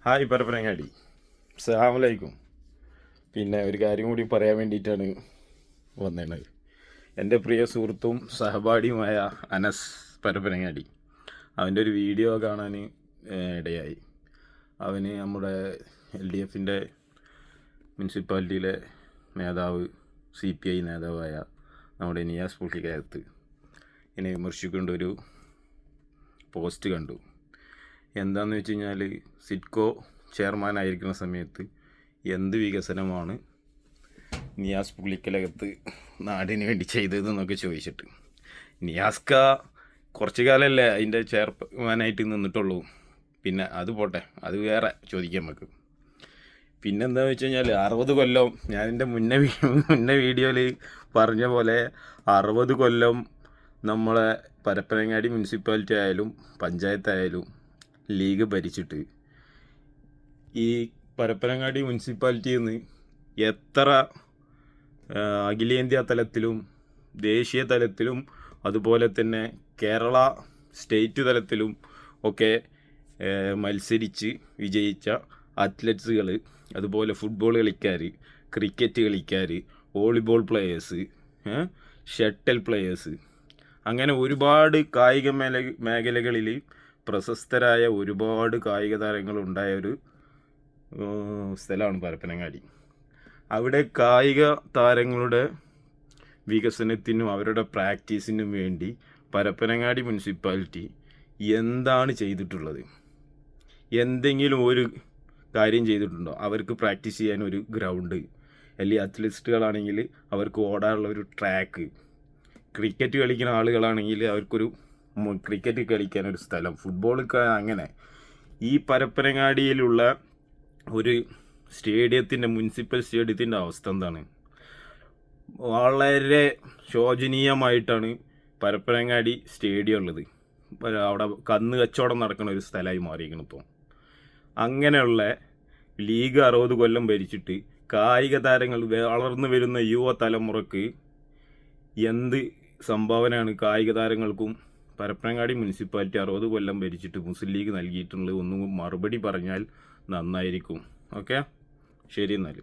Hi Parappanangadi, അസ്സലാമലൈക്കും. പിന്നെ ഒരു കാര്യം കൂടി പറയാൻ വേണ്ടിയിട്ടാണ് വന്നത്. എൻ്റെ പ്രിയ സുഹൃത്തും സഹപാഠിയുമായ അനസ് പരപ്പനങ്ങാടി, അവൻ്റെ ഒരു വീഡിയോ കാണാൻ ഇടയായി. അവന് നമ്മുടെ LDFിൻ്റെ മുനിസിപ്പാലിറ്റിയിലെ നേതാവ്, CPI നേതാവായ നമ്മുടെ നിയാസ് പുള്ളിക്കകത്ത് എന്നെ വിമർശിക്കേണ്ട ഒരു പോസ്റ്റ് കണ്ടു. എന്താണെന്ന് വെച്ച് കഴിഞ്ഞാൽ, സിഡ്കോ ചെയർമാനായിരിക്കുന്ന സമയത്ത് എന്ത് വികസനമാണ് നിയാസ് പുള്ളിക്കലകത്ത് നാടിന് വേണ്ടി ചെയ്തതെന്നൊക്കെ ചോദിച്ചിട്ട്, നിയാസ്ക കുറച്ച് കാലമല്ലേ അതിൻ്റെ ചെയർമാനായിട്ട് നിന്നിട്ടുള്ളൂ. പിന്നെ അത് പോട്ടെ, അത് വേറെ ചോദിക്കാം നമുക്ക്. പിന്നെന്താണെന്ന് വെച്ച് കഴിഞ്ഞാൽ 60 കൊല്ലം, ഞാൻ എൻ്റെ മുന്നേ വീഡിയോയിൽ പറഞ്ഞ പോലെ 60 കൊല്ലം നമ്മളെ പരപ്പനങ്ങാടി മുനിസിപ്പാലിറ്റി ആയാലും പഞ്ചായത്തായാലും ലീഗ് ഭരിച്ചിട്ട് ഈ പരപ്പനങ്ങാടി മുനിസിപ്പാലിറ്റിയിൽ നിന്ന് എത്ര അഖിലേന്ത്യാ തലത്തിലും ദേശീയ തലത്തിലും അതുപോലെ തന്നെ കേരള സ്റ്റേറ്റ് തലത്തിലും ഒക്കെ മത്സരിച്ച് വിജയിച്ച അത്ലറ്റ്സുകൾ, അതുപോലെ ഫുട്ബോൾ കളിക്കാർ, ക്രിക്കറ്റ് കളിക്കാർ, വോളിബോൾ പ്ലെയേഴ്സ്, ഷട്ടിൽ പ്ലെയേഴ്സ്, അങ്ങനെ ഒരുപാട് കായിക മേഖലകളിൽ പ്രശസ്തരായ ഒരുപാട് കായിക താരങ്ങളുണ്ടായ ഒരു സ്ഥലമാണ് പരപ്പനങ്ങാടി. അവിടെ കായിക താരങ്ങളുടെ വികസനത്തിനും അവരുടെ പ്രാക്ടീസിനും വേണ്ടി പരപ്പനങ്ങാടി മുനിസിപ്പാലിറ്റി എന്താണ് ചെയ്തിട്ടുള്ളത്? എന്തെങ്കിലും ഒരു കാര്യം ചെയ്തിട്ടുണ്ടോ? അവർക്ക് പ്രാക്ടീസ് ചെയ്യാൻ ഒരു ഗ്രൗണ്ട്, അല്ലെങ്കിൽ അത്ലറ്റിസ്റ്റുകളാണെങ്കിൽ അവർക്ക് ഓടാനുള്ള ഒരു ട്രാക്ക്, ക്രിക്കറ്റ് കളിക്കുന്ന ആളുകളാണെങ്കിൽ അവർക്കൊരു ക്രിക്കറ്റ് കളിക്കാനൊരു സ്ഥലം, ഫുട്ബോൾ അങ്ങനെ. ഈ പരപ്പനങ്ങാടിയിലുള്ള ഒരു സ്റ്റേഡിയത്തിൻ്റെ, മുനിസിപ്പൽ സ്റ്റേഡിയത്തിൻ്റെ അവസ്ഥ എന്താണ്? വളരെ ശോചനീയമായിട്ടാണ് പരപ്പനങ്ങാടി സ്റ്റേഡിയം ഉള്ളത്. അവിടെ കന്ന് കച്ചവടം നടക്കുന്ന ഒരു സ്ഥലമായി മാറിയിരിക്കണം ഇപ്പോൾ. അങ്ങനെയുള്ള ലീഗ് 60 കൊല്ലം ഭരിച്ചിട്ട് കായിക താരങ്ങൾ, വളർന്നു വരുന്ന യുവതലമുറക്ക് എന്ത് സംഭാവനയാണ് കായിക താരങ്ങൾക്കും പരപ്പനങ്ങാടി മുനിസിപ്പാലിറ്റി 60 കൊല്ലം ഭരിച്ചിട്ട് മുസ്ലിം ലീഗ് നൽകിയിട്ടുള്ളത്? ഒന്നും മറുപടി പറഞ്ഞാൽ നന്നായിരിക്കും. ഓക്കെ, ശരി എന്നാൽ.